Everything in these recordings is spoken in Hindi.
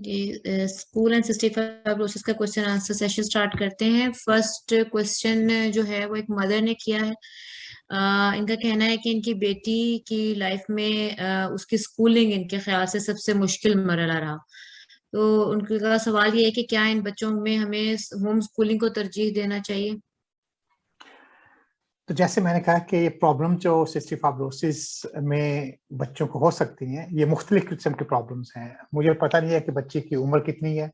ये स्कूल एंड सिस्टिक फाइब्रोसिस का क्वेश्चन आंसर सेशन स्टार्ट करते हैं। फर्स्ट क्वेश्चन जो है वो एक मदर ने किया है। इनका कहना है कि इनकी बेटी की लाइफ में उसकी स्कूलिंग इनके ख्याल से सबसे मुश्किल मरला रहा। तो उनका सवाल ये है कि क्या इन बच्चों में हमें होम स्कूलिंग को तरजीह देना चाहिए। तो जैसे मैंने कहा कि ये प्रॉब्लम जो सिस्टिक फाइब्रोसिस में बच्चों को हो सकती हैं, ये मुख्तलिफ किस्म के प्रॉब्लम्स हैं। मुझे पता नहीं है कि बच्चे की उम्र कितनी है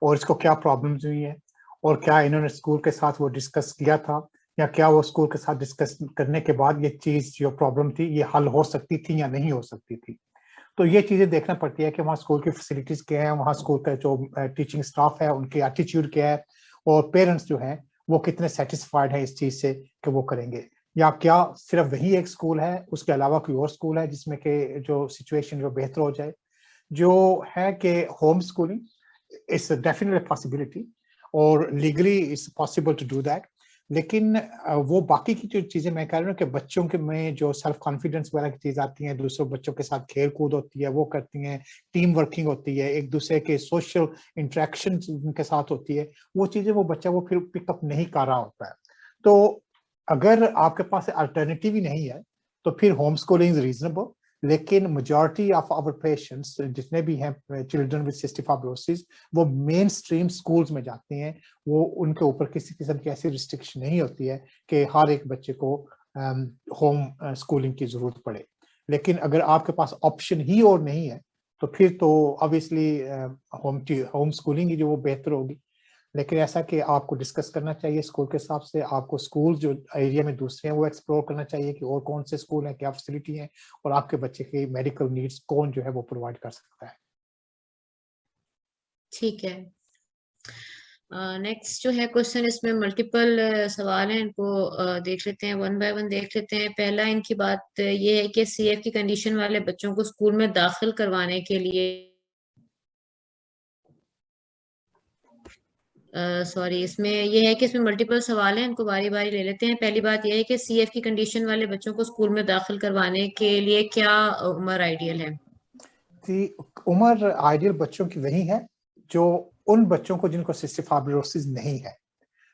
और इसको क्या प्रॉब्लम्स हुई हैं और क्या इन्होंने स्कूल के साथ वो डिस्कस किया था, या क्या वो स्कूल के साथ डिस्कस करने के बाद ये चीज़ जो प्रॉब्लम थी ये हल हो सकती थी या नहीं हो सकती थी। तो ये चीज़ें देखना पड़ती है कि वहाँ स्कूल की फैसिलिटीज़ क्या है, वहाँ स्कूल का जो टीचिंग स्टाफ है उनकी एटीट्यूड क्या है, और पेरेंट्स जो हैं वो कितने सेटिस्फाइड हैं इस चीज़ से कि वो करेंगे, या क्या सिर्फ वही एक स्कूल है, उसके अलावा कोई और स्कूल है जिसमें कि जो सिचुएशन जो बेहतर हो जाए। जो है कि home schooling is definitely possibility और legally it's possible to do that. लेकिन वो बाकी की जो चीजें मैं कह रहा हूँ कि बच्चों के में जो सेल्फ कॉन्फिडेंस वगैरह की चीज आती हैं, दूसरों बच्चों के साथ खेल कूद होती है, वो करती हैं, टीम वर्किंग होती है, एक दूसरे के सोशल इंटरेक्शन उनके साथ होती है, वो चीजें वो बच्चा वो फिर पिकअप नहीं कर रहा होता है। तो अगर आपके पास अल्टरनेटिव ही नहीं है तो फिर होम स्कूलिंग इज रीजनेबल। लेकिन मेजॉरिटी ऑफ आवर पेशेंट्स जितने भी हैं चिल्ड्रन विद सिस्टिक फाइब्रोसिस, वो मेन स्ट्रीम स्कूल्स में जाते हैं। वो उनके ऊपर किसी किस्म की ऐसी रिस्ट्रिक्शन नहीं होती है कि हर एक बच्चे को होम स्कूलिंग की जरूरत पड़े। लेकिन अगर आपके पास ऑप्शन ही और नहीं है तो फिर तो ऑब्वियसली होम स्कूलिंग ही जो वो बेहतर होगी। लेकिन ऐसा कि आपको डिस्कस करना चाहिए स्कूल के हिसाब से, आपको स्कूल जो एरिया में दूसरे हैं वो एक्सप्लोर करना चाहिए कि और कौन से स्कूल हैं, क्या फैसिलिटी है, और आपके बच्चे की मेडिकल नीड्स कौन जो है वो प्रोवाइड कर सकता है। ठीक है। नेक्स्ट जो है क्वेश्चन, इसमें मल्टीपल सवाल हैं, इनको देख लेते हैं, वन बाय वन देख लेते हैं। पहला इनकी बात ये है कि सीएफ की कंडीशन वाले बच्चों को स्कूल में दाखिल करवाने के लिए सॉरी, इसमें ये है कि इसमें मल्टीपल सवाल हैं, इनको बारी बारी ले लेते हैं। पहली बात यह है कि सीएफ की कंडीशन वाले बच्चों को स्कूल में दाखिल करवाने के लिए क्या उम्र आइडियल है। उम्र आइडियल बच्चों की वही है जो उन बच्चों को जिनको सिस्टिक फाइब्रोसिस नहीं है।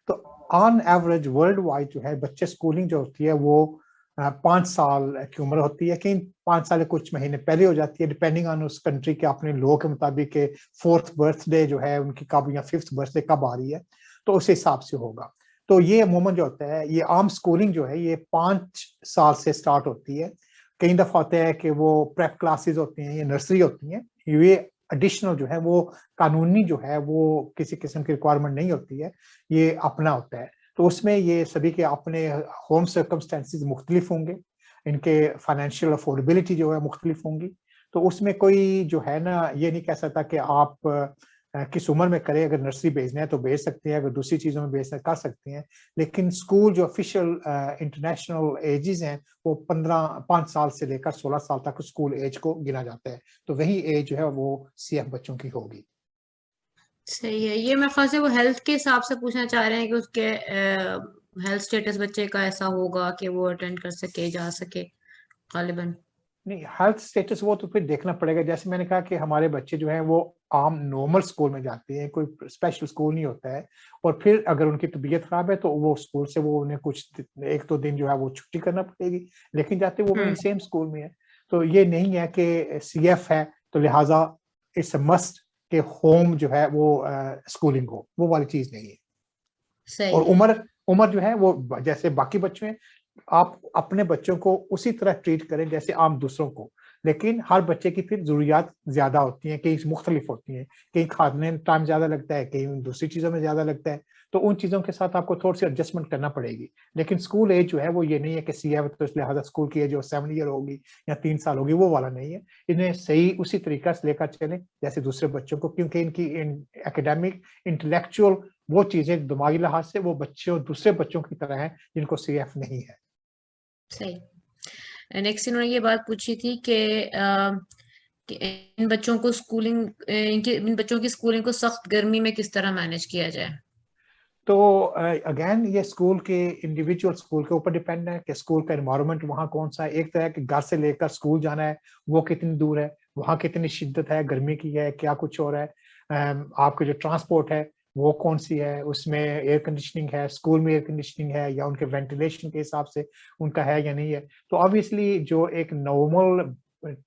तो ऑन एवरेज वर्ल्ड वाइड जो है बच्चे स्कूलिंग जो होती है वो 5 साल की उम्र होती है। कहीं 5 साल कुछ महीने पहले हो जाती है, डिपेंडिंग ऑन उस कंट्री के अपने लॉ के मुताबिक के 4th बर्थडे जो है उनकी कब या 5th बर्थडे कब आ रही है, तो उस हिसाब से होगा। तो ये अमूमन जो होता है, ये आम स्कूलिंग जो है ये 5 साल से स्टार्ट होती है। कई दफा होता है कि वो प्रेप क्लासेस होती हैं, ये नर्सरी होती हैं, ये एडिशनल जो है वो कानूनी जो है वो किसी किस्म की रिक्वायरमेंट नहीं होती है, ये अपना होता है। तो उसमें ये सभी के अपने होम सर्कमस्टेंसेस मुख्तलिफ होंगे, इनके फाइनेंशियल अफोर्डेबिलिटी जो है मुख्तलिफ होंगी। तो उसमें कोई जो है ना ये नहीं कह सकता कि आप किस उम्र में करें। अगर नर्सरी भेजना है तो भेज सकते हैं, अगर दूसरी चीजों में भेजना कर सकते हैं। लेकिन स्कूल जो ऑफिशियल इंटरनेशनल एजेस हैं वो 5 साल से लेकर 16 साल तक स्कूल एज को गिना जाता है। तो वही एज जो है वो सीएफ बच्चों की होगी। सही है। ये मैं खास से वो हेल्थ के हिसाब से पूछना चाह रहे हैं कि उसके हेल्थ स्टेटस बच्चे का ऐसा होगा कि वो अटेंड कर सके, जा सके गालिबन। नहीं, हेल्थ स्टेटस वो तो फिर देखना पड़ेगा। जैसे मैंने कहा कि हमारे बच्चे जो हैं वो आम नॉर्मल स्कूल में जाते हैं, कोई स्पेशल स्कूल नहीं होता है। और फिर अगर उनकी तबीयत खराब है तो वो स्कूल से वो उन्हें कुछ 1-2 दिन जो है वो छुट्टी करना पड़ेगी, लेकिन जाते वो मेन सेम स्कूल में है। तो ये नहीं है कि सीएफ है तो लिहाजा इट्स मस्ट के होम जो है वो स्कूलिंग हो, वो वाली चीज नहीं है। सही और है। उम्र उम्र जो है वो जैसे बाकी बच्चे हैं, आप अपने बच्चों को उसी तरह ट्रीट करें जैसे आम दूसरों को। लेकिन हर बच्चे की फिर जरूरियात ज्यादा होती हैं, कहीं मुख्तलिफ होती हैं, कहीं खाने में टाइम ज्यादा लगता है, कहीं दूसरी चीजों में ज्यादा लगता है। तो उन चीजों के साथ आपको थोड़ी सी एडजस्टमेंट करना पड़ेगी। लेकिन स्कूल एज जो है वो ये नहीं है कि सी है तो लिहाजा स्कूल की एज जो 7 ईयर होगी या 3 साल होगी, वो वाला नहीं है। इन्हें सही उसी तरीका से लेकर चलें जैसे दूसरे बच्चों को, क्योंकि इनकी एकेडमिक इंटेलेक्चुअल वो चीजें दिमागी लिहाज से वो बच्चों दूसरे बच्चों की तरह हैं जिनको सीएफ नहीं है। सही। नेक्स्ट इन्होंने ये बात पूछी थी कि इन बच्चों को स्कूलिंग इन बच्चों की स्कूलिंग को सख्त गर्मी में किस तरह मैनेज किया जाए। तो अगेन ये स्कूल के इंडिविजुअल स्कूल के ऊपर डिपेंड है कि स्कूल का एनवायरनमेंट वहाँ कौन सा है। एक तरह के घर से लेकर स्कूल जाना है, वो कितनी दूर है, वहाँ कितनी शिद्दत है गर्मी की है, क्या कुछ हो रहा है। आपके जो ट्रांसपोर्ट है वो कौन सी है, उसमें एयर कंडीशनिंग है, स्कूल में एयर कंडीशनिंग है या उनके वेंटिलेशन के हिसाब से उनका है या नहीं है। तो ऑब्वियसली जो एक नॉर्मल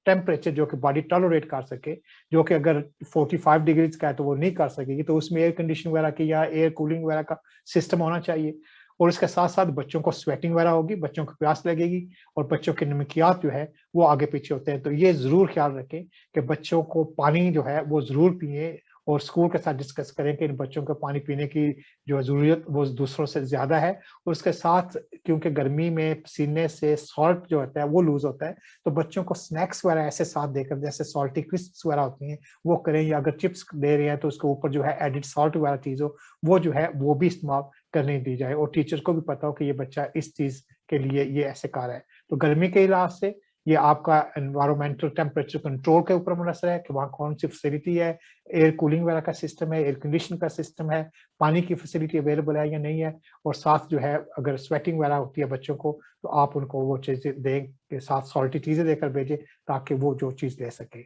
टेम्परेचर जो कि बॉडी टॉलरेट कर सके, जो कि अगर 45 डिग्रीज का है तो वो नहीं कर सकेगी, तो उसमें एयर कंडीशनिंग वगैरह की या एयर कूलिंग वगैरह का सिस्टम होना चाहिए। और इसके साथ-साथ बच्चों को स्वेटिंग वगैरह होगी, बच्चों को प्यास लगेगी और बच्चों के नमकियात जो है वो आगे पीछे होते हैं। तो ये ज़रूर ख्याल रखें कि बच्चों को पानी जो है वो ज़रूर पिएँ और स्कूल के साथ डिस्कस करें कि इन बच्चों को पानी पीने की जो ज़रूरत वो दूसरों से ज़्यादा है। और उसके साथ क्योंकि गर्मी में पसीने से सॉल्ट जो होता है वो लूज़ होता है, तो बच्चों को स्नैक्स वगैरह ऐसे साथ देकर जैसे सॉल्टी क्रिस्प्स वगैरह होती हैं, वो करें या अगर चिप्स दे रहे हैं तो उसके ऊपर जो है एडेड सॉल्ट वगैरह चीज़ हो, वो जो है वो भी इस्तेमाल करने दी जाए और टीचर को भी पता हो कि ये बच्चा इस चीज़ के लिए ये ऐसे कर रहा है। तो गर्मी के लिहाज से ये आपका एनवायरमेंटल टेम्परेचर कंट्रोल के ऊपर मुनहसर है कि वहाँ कौन-सी फैसिलिटी है, एयर कूलिंग वगैरह का सिस्टम है, एयर कंडीशन का सिस्टम है, पानी की फैसिलिटी अवेलेबल है या नहीं है और साथ जो है अगर स्वेटिंग वगैरह होती है बच्चों को, तो आप उनको वो चीज़ें दें के साथ सॉल्टी चीज़ें देकर भेजें ताकि वो जो चीज़ ले सकें।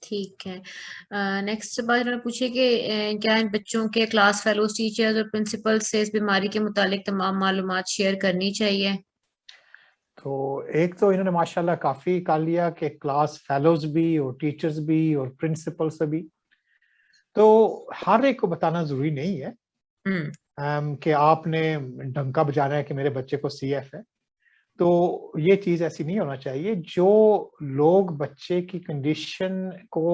ठीक है। नेक्स्ट बात उन्होंने पूछी कि क्या इन बच्चों के क्लास फेलोज़, टीचर्स और प्रिंसिपल से इस बीमारी के मुतालिक तमाम मालूमात शेयर करनी चाहिए? तो एक तो इन्होंने माशाल्लाह काफ़ी कर लिया कि क्लास फेलोज़ भी और टीचर्स भी और प्रिंसिपल से भी। तो हर एक को बताना ज़रूरी नहीं है हुँ, कि आपने डंका बजाना है कि मेरे बच्चे को सीएफ है। तो ये चीज़ ऐसी नहीं होना चाहिए। जो लोग बच्चे की कंडीशन को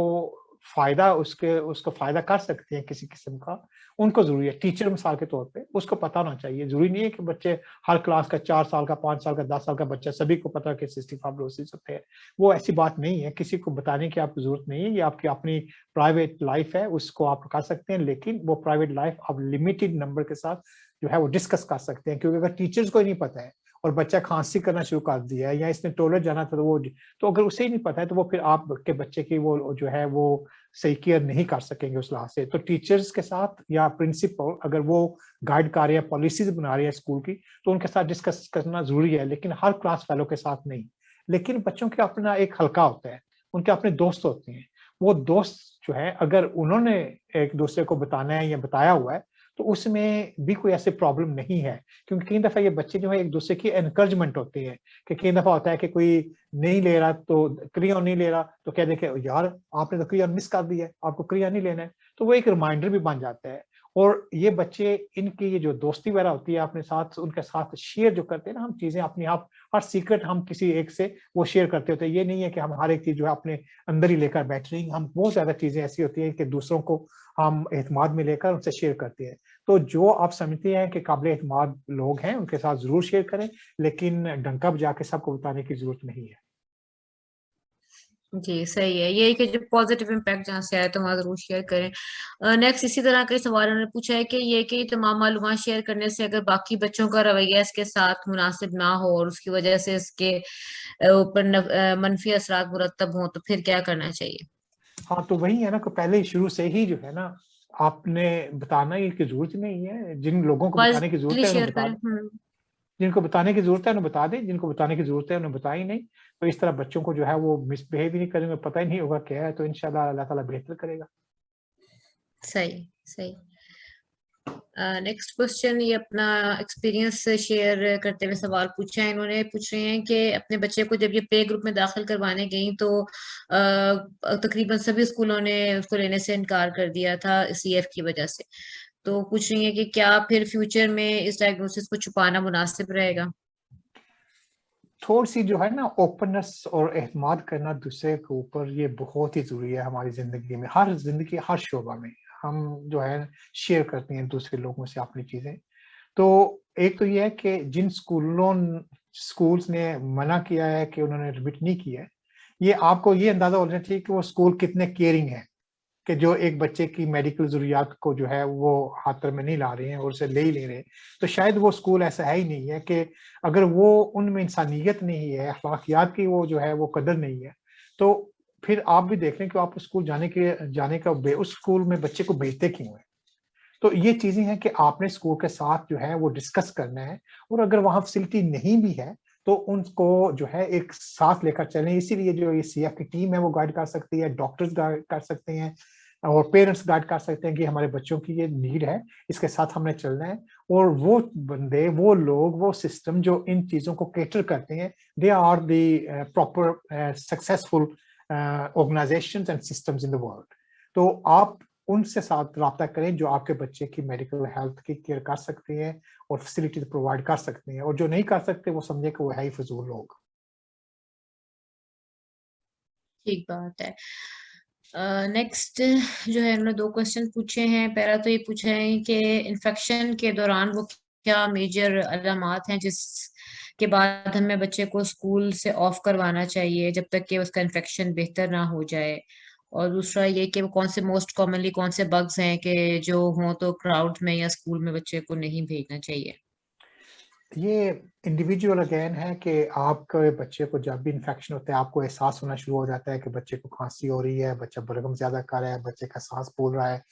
फ़ायदा उसको फ़ायदा कर सकते हैं किसी किस्म का, उनको ज़रूरी है। टीचर मिसाल के तौर पे उसको पता होना चाहिए। ज़रूरी नहीं है कि बच्चे हर क्लास का 4 साल का, 5 साल का, 10 साल का बच्चा सभी को पता है कि सिस्टिक फाइब्रोसिस होते हैं। वो ऐसी बात नहीं है, किसी को बताने की आपको ज़रूरत नहीं है। ये आपकी अपनी प्राइवेट लाइफ़ है, उसको आप कर सकते हैं, लेकिन वो प्राइवेट लाइफ़ आप लिमिटेड नंबर के साथ जो है वो डिस्कस कर सकते हैं। क्योंकि अगर टीचर्स को ही नहीं पता है और बच्चा खांसी करना शुरू कर दिया है या इसने टॉयलेट जाना था तो अगर उसे ही नहीं पता है तो वो फिर आपके बच्चे की वो जो है वो सही केयर नहीं कर सकेंगे उस लिहाज से। तो टीचर्स के साथ या प्रिंसिपल अगर वो गाइड कर रहे हैं, पॉलिसीज़ बना रहे हैं स्कूल की, तो उनके साथ डिस्कस करना ज़रूरी है, लेकिन हर क्लास फेलो के साथ नहीं। लेकिन बच्चों के अपना एक हलका होता है, उनके अपने दोस्त होते हैं। वो दोस्त जो है अगर उन्होंने एक-दूसरे को बताना है या बताया हुआ है, तो उसमें भी कोई ऐसी प्रॉब्लम नहीं है। क्योंकि कई दफ़ा ये बच्चे जो है एक-दूसरे की एनकरेजमेंट होती है, कि कई दफ़ा होता है कि कोई नहीं ले रहा तो क्रेयॉन नहीं ले रहा, तो कह दे कि यार आपने तो क्रेयॉन मिस कर दिया है, आपको क्रेयॉन नहीं लेना है। तो वो एक रिमाइंडर भी बन जाता है और ये बच्चे इनकी ये जो दोस्ती वगैरह होती है अपने साथ उनके साथ शेयर जो करते हैं ना हम चीज़ें अपनी आप हर सीक्रेट हम किसी एक से वो शेयर करते होते हैं। ये नहीं है कि हम हर एक चीज़ जो है अपने अंदर ही लेकर बैठ रही हैं, हम बहुत ज़्यादा चीज़ें ऐसी होती हैं कि दूसरों को हम एतमाद में लेकर उनसे शेयर करते हैं। तो जो आप समझते हैं कि काबिल एतमाद लोग हैं, उनके साथ ज़रूर शेयर करें, लेकिन डंका बजा के सबको बताने की ज़रूरत नहीं है। जी, सही है। यही कि जो पॉज़िटिव इम्पैक्ट जहाँ से आए तो वहाँ ज़रूर शेयर करें। नेक्स्ट इसी तरह का सवाल उन्होंने पूछा है कि ये कि तमाम मालूमात शेयर करने से अगर बाकी बच्चों का रवैया इसके साथ मुनासिब ना हो और उसकी वजह से इसके ऊपर मनफ़ी असरात मुरतब हों, तो फिर क्या करना चाहिए? हाँ, तो वही है ना कि पहले ही शुरू से ही जो है ना, आपने बताना ही की ज़रूरत ही नहीं है। जिन लोगों को बताने की ज़रूरत पॉज़िटिवली है, उन्हें शेयर बता करें। दें। हुँ। जिनको बताने की ज़रूरत है, उन्हें बता दें, जिनको बताने की ज़रूरत है, उन्हें बताएँ ही नहीं। तो इस तरह बच्चों को जो है वो मिसबिहेव ही नहीं करेंगे, पता ही नहीं होगा क्या है, तो इंशाअल्लाह अल्लाह ताला बेहतर करेगा। सही, सही। नेक्स्ट क्वेश्चन ये अपना एक्सपीरियंस शेयर करते हुए सवाल पूछा है इन्होंने। पूछ रहे हैं कि अपने बच्चे को जब ये प्ले ग्रुप में दाखिल करवाने गई तो तकरीबन सभी स्कूलों ने उसको लेने से इनकार कर दिया था सीएफ की वजह से। तो पूछ रही हैं कि क्या फिर फ्यूचर में इस डायग्नोसिस को छुपाना मुनासिब रहेगा? थोड़ी-सी जो है ना ओपननेस और एतमाद करना दूसरे के ऊपर ये बहुत ही ज़रूरी है हमारी ज़िंदगी में, हर ज़िंदगी हर शोबा में। हम जो है शेयर करते हैं दूसरे लोगों से अपनी चीज़ें। तो एक तो ये है कि जिन स्कूल्स ने मना किया है कि उन्होंने एडमिट नहीं किया है, ये आपको ये अंदाज़ा होना चाहिए कि वो स्कूल कितने केयरिंग हैं, कि जो एक बच्चे की मेडिकल ज़रूरियात को जो है वो खातर में नहीं ला रहे हैं और उसे ले ही ले रहे हैं। तो शायद वो स्कूल ऐसा है ही नहीं है कि अगर वो उनमें इंसानियत नहीं है, अखलाकियात की वो जो है वो कदर नहीं है, तो फिर आप भी देख लें कि आप उस स्कूल जाने का उस स्कूल में बच्चे को भेजते क्यों हैं? तो ये चीज़ें हैं कि आपने स्कूल के साथ जो है वो डिस्कस करना है और अगर वहाँ फैसिलिटी नहीं भी है, तो उनको जो है एक साथ लेकर चलें। इसीलिए जो ये सीएफ की टीम है वो गाइड कर सकती है, डॉक्टर्स गाइड कर सकते हैं और पेरेंट्स गाइड कर सकते हैं कि हमारे बच्चों की ये नीड है, इसके साथ हमने चलना है। और वो बंदे, वो लोग, वो सिस्टम जो इन चीज़ों को कैटर करते हैं, they are the proper successful organisations and systems in the world. तो आप उनसे साथ राब्ता करें जो आपके बच्चे की मेडिकल हेल्थ की केयर कर सकते हैं और फैसिलिटीज प्रोवाइड कर सकते हैं, और जो नहीं कर सकते वो समझे कि वो है ही फजूल लोग। ठीक बात है। नेक्स्ट जो है उन्होंने 2 क्वेश्चन पूछे हैं। पहला तो ये पूछा है कि इन्फेक्शन के दौरान वो क्या मेजर अलामात हैं जिसके बाद हमें बच्चे को स्कूल से ऑफ करवाना चाहिए जब तक कि उसका इन्फेक्शन बेहतर ना हो जाए। और दूसरा ये कि वो कौन से मोस्ट कॉमनली कौन से बग्स हैं कि जो हों तो क्राउड में या स्कूल में बच्चे को नहीं भेजना चाहिए। ये इंडिविजुअल अगेन है कि आपके बच्चे को जब भी इन्फेक्शन होता है, आपको एहसास होना शुरू हो जाता है कि बच्चे को खांसी हो रही है, बच्चा बलगम ज्यादा कर रहा है, बच्चे का सांस फूल रहा है,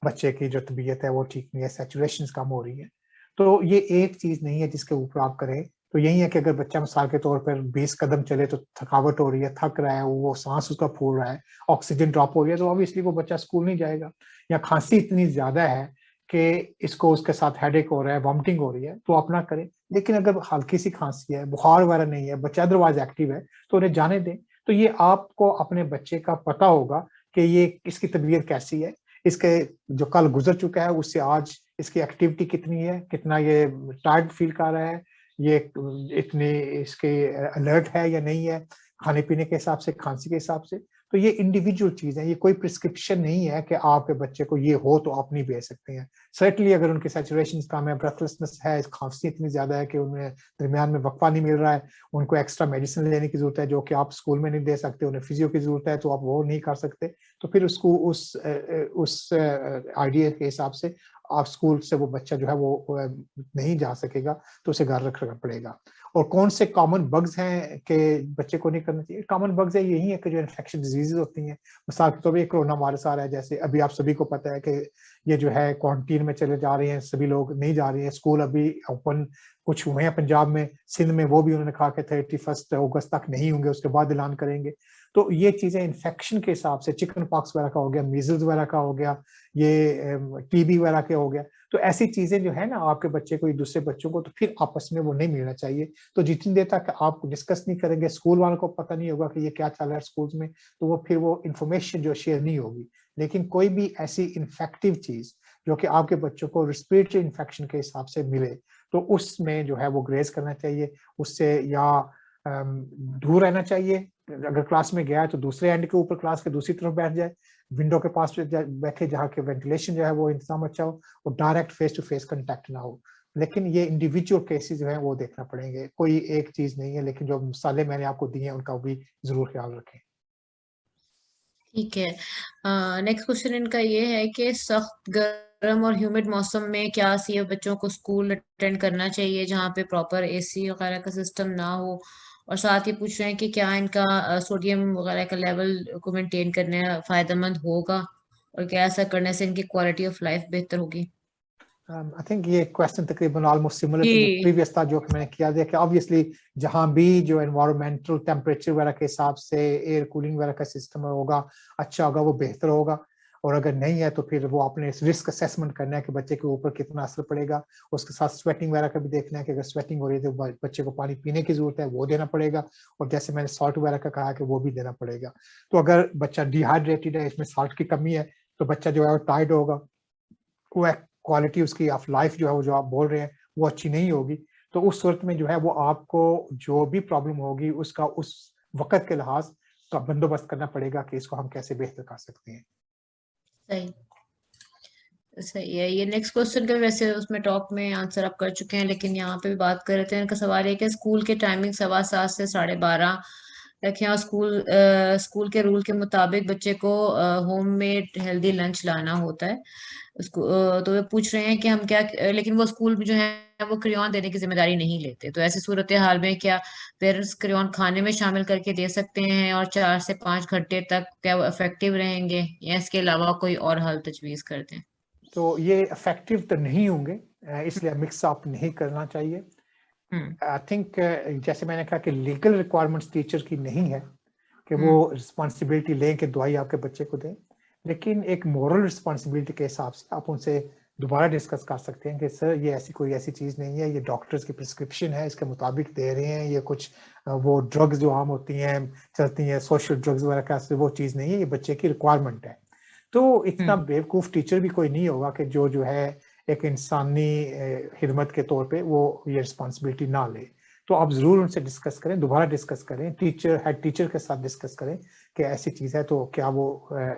बच्चे की जो तबीयत है वो ठीक नहीं है, सैचुरेशन कम हो रही है। तो ये एक चीज नहीं है जिसके ऊपर आप करें। तो यही है कि अगर बच्चा मिसाल के तौर पर 20 कदम चले तो थकावट हो रही है, थक रहा है, वो सांस उसका फूल रहा है, ऑक्सीजन ड्रॉप हो रही है, तो ऑब्वियसली वो बच्चा स्कूल नहीं जाएगा। या खांसी इतनी ज्यादा है कि इसको उसके साथ हेडेक हो रहा है, वॉमिटिंग हो रही है, तो अपना करें। लेकिन अगर हल्की सी खांसी है, बुखार वगैरह नहीं है, बच्चा अदरवाइज एक्टिव है, तो उन्हें जाने दें। तो ये आपको अपने बच्चे का पता होगा कि ये इसकी तबीयत कैसी है, इसके जो कल गुजर चुका है उससे आज इसकी एक्टिविटी कितनी है, कितना ये टायर्ड फील कर रहा है, ये इतने इसके अलर्ट है या नहीं है, खाने पीने के हिसाब से, खांसी के हिसाब से। तो ये इंडिविजुअल चीज है, ये कोई प्रिस्क्रिप्शन नहीं है कि आपके बच्चे को ये हो तो आप नहीं भेज सकते हैं। सर्टनली अगर उनकी सैचुरेशन कम है, ब्रेथलेसनेस है, खांसी इतनी ज्यादा है कि उन्हें दरमियान में वक्फा नहीं मिल रहा है, उनको एक्स्ट्रा मेडिसिन लेने की जरूरत है जो कि आप स्कूल में नहीं दे सकते, उन्हें फिजियो की जरूरत है तो आप वो नहीं कर सकते, तो फिर उसको उस आइडिया के हिसाब से आप स्कूल से वो बच्चा जो है वो नहीं जा सकेगा, तो उसे घर रखना पड़ेगा। और कौन से कॉमन बग्स हैं कि बच्चे को नहीं करना चाहिए? कॉमन बग्स है यही है कि जो इन्फेक्शन डिजीजेज होती हैं, मिसाल के तौर पर कोरोना वायरस आ रहा है, जैसे अभी आप सभी को पता है कि ये जो है क्वारंटीन में चले जा रहे हैं, सभी लोग नहीं जा रहे हैं, स्कूल अभी ओपन कुछ हुए हैं पंजाब में, सिंध में वो भी उन्होंने कहा कि 31 अगस्त तक नहीं होंगे, उसके बाद ऐलान करेंगे। तो ये चीजें इन्फेक्शन के हिसाब से, चिकन पॉक्स वगैरह का हो गया, मीजल्स वगैरह का हो गया, ये टीबी वगैरह के हो गया, तो ऐसी चीजें जो है ना आपके बच्चे को दूसरे बच्चों को, तो फिर आपस में वो नहीं मिलना चाहिए। तो जितनी देर तक आप डिस्कस नहीं करेंगे, स्कूल वालों को पता नहीं होगा कि ये क्या चल रहा है स्कूल में, तो वो फिर वो इंफॉर्मेशन जो शेयर नहीं होगी। लेकिन कोई भी ऐसी इन्फेक्टिव चीज जो कि आपके बच्चों को रेस्पिरेटरी इन्फेक्शन के हिसाब से मिले, तो उसमें जो है वो ग्रेज करना चाहिए, उससे या दूर रहना चाहिए। अगर क्लास में गया है तो दूसरे एंड के ऊपर क्लास के दूसरी तरफ बैठ जाए, विंडो के पास बैठे जहाँ के वेंटिलेशन जो है वो इंतजाम अच्छा हो, और direct face to face contact ना हो। लेकिन ये इंडिविजुअल केसेस जो है वो देखना पड़ेंगे, कोई एक चीज नहीं है, लेकिन जो मिसालें मैंने आपको दी हैं उनका भी जरूर ख्याल रखें। ठीक है। नेक्स्ट क्वेश्चन इनका ये है कि सख्त गर्म और ह्यूमिड मौसम में क्या सीए बच्चों को स्कूल अटेंड करना चाहिए जहाँ पे प्रॉपर एसी वगैरह का सिस्टम ना हो। और साथ ही पूछ रहे हैं कि क्या इनका सोडियम वगैरह का लेवल को मेंटेन करने फायदेमंद होगा और क्या ऐसा करने से इनकी क्वालिटी ऑफ लाइफ बेहतर होगी। आई थिंक ये क्वेश्चन तकरीबन ऑलमोस्ट सिमिलर टू जो जी। प्रीवियस था जो कि मैंने किया था, कि ऑब्वियसली जहां भी जो एनवायरमेंटल टेम्परेचर वगैरह के हिसाब से एयर कूलिंग वगैरह का सिस्टम होगा, अच्छा होगा, वो बेहतर होगा। और अगर नहीं है तो फिर वो अपने रिस्क असेसमेंट करना है कि बच्चे के ऊपर कितना असर पड़ेगा। उसके साथ स्वेटिंग वगैरह का भी देखना है कि अगर स्वेटिंग हो रही है तो बच्चे को पानी पीने की जरूरत है, वो देना पड़ेगा। और जैसे मैंने सॉल्ट वगैरह का कहा कि वो भी देना पड़ेगा। तो अगर बच्चा डिहाइड्रेटेड है, इसमें सॉल्ट की कमी है, तो बच्चा जो है वो टायर्ड होगा, वो क्वालिटी उसकी ऑफ लाइफ जो है वो जो आप बोल रहे हैं वो अच्छी नहीं होगी। तो उस सूरत में जो है वो आपको जो भी प्रॉब्लम होगी उसका उस वक्त के लिहाज का बंदोबस्त करना पड़ेगा कि इसको हम कैसे बेहतर कर सकते हैं। सही। सही है। ये नेक्स्ट क्वेश्चन का वैसे उसमें टॉप में आंसर आप कर चुके हैं, लेकिन यहाँ पे भी बात कर रहे थे। इनका सवाल है कि स्कूल के टाइमिंग 7:15 से 12:30 रखें और स्कूल के रूल के मुताबिक बच्चे को होम मेड हेल्दी लंच लाना होता है उसको। तो वे पूछ रहे हैं कि हम क्या, लेकिन वो स्कूल में जो है वो क्रेयॉन देने की जिम्मेदारी नहीं लेते। तो ऐसी सूरत हाल में क्या पेरेंट्स क्रेयॉन खाने में शामिल करके दे सकते हैं और 4 से 5 घंटे तक क्या वो इफेक्टिव रहेंगे या इसके अलावा कोई और हल तजवीज करते हैं। तो ये इफेक्टिव तो नहीं होंगे, इसलिए मिक्स अप नहीं करना चाहिए। आई थिंक जैसे मैंने कहा कि लीगल रिक्वायरमेंट्स टीचर की नहीं है कि वो रिस्पॉन्सिबिलिटी लें कि दवाई आपके बच्चे को दें, लेकिन एक मॉरल रिस्पॉन्सिबिलिटी के हिसाब से आप उनसे दोबारा डिस्कस कर सकते हैं कि सर ये ऐसी कोई ऐसी चीज़ नहीं है, ये डॉक्टर्स की प्रिस्क्रिप्शन है, इसके मुताबिक दे रहे हैं, ये कुछ वो ड्रग्स जो आम होती हैं चलती हैं सोशल ड्रग्स वगैरह का वो चीज़ नहीं है, ये बच्चे की रिक्वायरमेंट है। तो इतना बेवकूफ़ टीचर भी कोई नहीं होगा कि जो है एक इंसानी खिदमत के तौर पे वो ये रिस्पॉन्सिबिलिटी ना ले। तो आप ज़रूर उनसे डिस्कस करें, दोबारा डिस्कस करें, हेड टीचर के साथ डिस्कस करें कि ऐसी चीज़ है तो क्या वो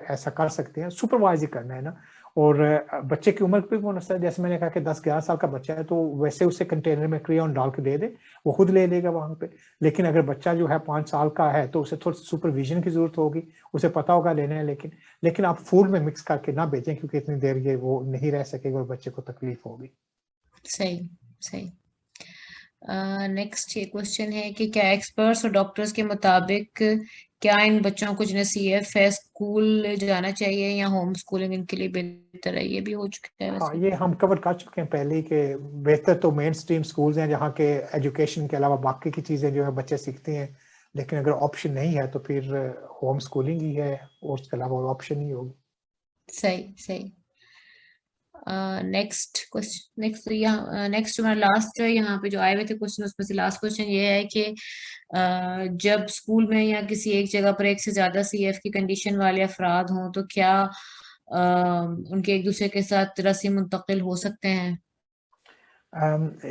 ऐसा कर सकते हैं, सुपरवाइज ही करना है ना। और बच्चे की उम्र पे भी होना चाहिए, जैसे मैंने कहा कि 10-11 साल का बच्चा है तो वैसे उसे कंटेनर में क्रेयॉन डाल के दे दे, वो खुद ले लेगा वहाँ पे। लेकिन अगर बच्चा जो है 5 साल का है तो उसे थोड़ी सुपरविजन की ज़रूरत होगी, उसे पता होगा लेना है, लेकिन आप फूड में मिक्स करके ना भेजें क्योंकि इतनी देर ये वो नहीं रह सकेगा और बच्चे को तकलीफ होगी। सही सही। नेक्स्ट ये क्वेश्चन है कि क्या एक्सपर्ट्स और डॉक्टर्स के मुताबिक क्या इन बच्चों को जिन्हें CF है स्कूल जाना चाहिए या होम स्कूलिंग इनके लिए बेहतर है? ये भी हो चुका है हाँ, वैसे। ये हम कवर कर चुके हैं पहले ही कि बेहतर तो मेन स्ट्रीम स्कूल्स हैं जहाँ के एजुकेशन के अलावा बाकी की चीज़ें जो है बच्चे सीखते हैं, लेकिन अगर ऑप्शन नहीं है तो फिर होम स्कूलिंग ही है और उसके अलावा और ऑप्शन नहीं होगी। सही सही। नेक्स्ट क्वेश्चन, नेक्स्ट हमारा लास्ट यहाँ पे जो आए हुए थे क्वेश्चन उसमें से लास्ट क्वेश्चन ये है कि जब स्कूल में या किसी एक जगह पर एक से ज्यादा CF की कंडीशन वाले अफराद हों तो क्या उनके एक दूसरे के साथ रस्म मुंतकिल हो सकते हैं?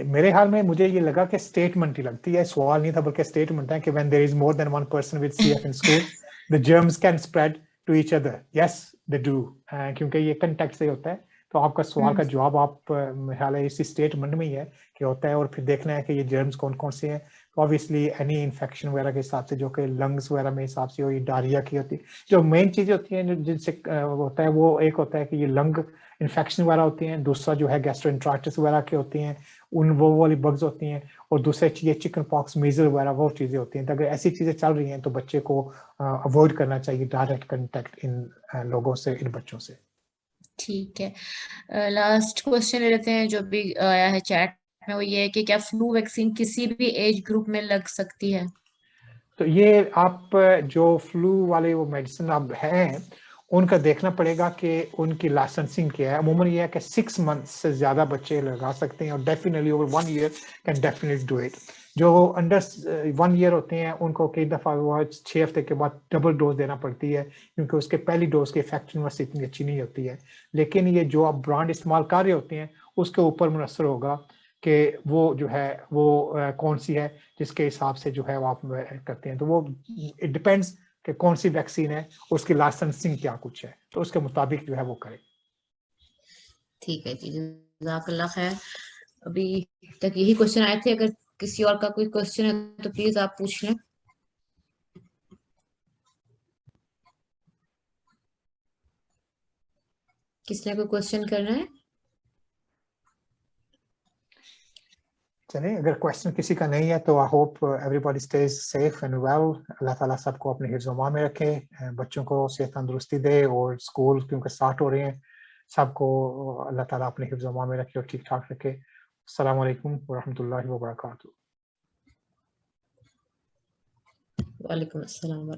मेरे ख्याल में मुझे ये लगा कि स्टेटमेंट ही लगती है, सवाल नहीं था बल्कि स्टेटमेंट है कि when there is more than one person with CF in school the germs can spread to each other. Yes they do, क्योंकि ये कंटेक्स्ट से होता है। तो आपका सवाल का जवाब आप मेरे ख्याल है इसी स्टेटमेंट में ही है कि होता है, और फिर देखना है कि ये जर्म्स कौन कौन से हैं। तो ऑब्वियसली एनी इन्फेक्शन वगैरह के हिसाब से जो कि लंग्स वगैरह में हिसाब से हो, ये डायरिया की होती है, जो मेन चीजें होती हैं जिनसे होता है वो एक होता है कि ये लंग इन्फेक्शन वगैरह होती हैं, दूसरा जो है गैस्ट्रोएंटराइटिस वगैरह की होती हैं, उन वो वाली बग्स होती हैं, और दूसरी चीज़ चिकन पॉक्स मीजल वगैरह वो चीज़ें होती हैं। तो अगर ऐसी चीज़ें चल रही हैं तो बच्चे को अवॉइड करना चाहिए डायरेक्ट कंटेक्ट इन लोगों से, इन बच्चों से। ठीक है, लास्ट क्वेश्चन ले लेते हैं जो भी आया है चैट में, वो ये है कि क्या फ्लू वैक्सीन किसी भी एज ग्रुप में लग सकती है? तो ये आप जो फ्लू वाले वो मेडिसिन अब हैं उनका देखना पड़ेगा कि उनकी लाइसेंसिंग क्या है। अमूमन ये है कि 6 मंथ से ज्यादा बच्चे लगा सकते हैं और definitely over 1 year can definitely do it. जो अंडर 1 ईयर होते हैं उनको कई दफा 6 हफ्ते के बाद डबल डोज देना पड़ती है क्योंकि उसके पहली डोज की इफेक्टिवनेस इतनी अच्छी नहीं होती है। लेकिन ये जो आप ब्रांड इस्तेमाल कर रहे होते हैं उसके ऊपर मुनसर होगा कि वो जो है वो कौन सी है जिसके हिसाब से जो है वो आप करते हैं। तो वो इट डिपेंड्स कि कौन सी वैक्सीन है, उसकी लाइसेंसिंग क्या कुछ है, तो उसके मुताबिक जो है वो करें। ठीक है जी, जज़ाकल्लाह खैर। अभी तक यही क्वेश्चन आए थे, अगर किसी और का कोई क्वेश्चन है तो प्लीज आप पूछ लें। किसने कोई क्वेश्चन करना है? चलिए, अगर क्वेश्चन किसी का नहीं है तो I hope everybody stays safe and well. Allah ताला सबको अपने हिफ्ज़-ओ-मान में रखे, बच्चों को सेहत तंदुरुस्ती दे, और स्कूल क्योंकि स्टार्ट हो रहे हैं सबको अल्लाह ताला अपने हिफ्ज़-ओ-मान में रखे और ठीक ठाक रखे। अस्सलाम वालेकुम व रहमतुल्लाहि व बरकातहू। वालेकुम अस्सलाम।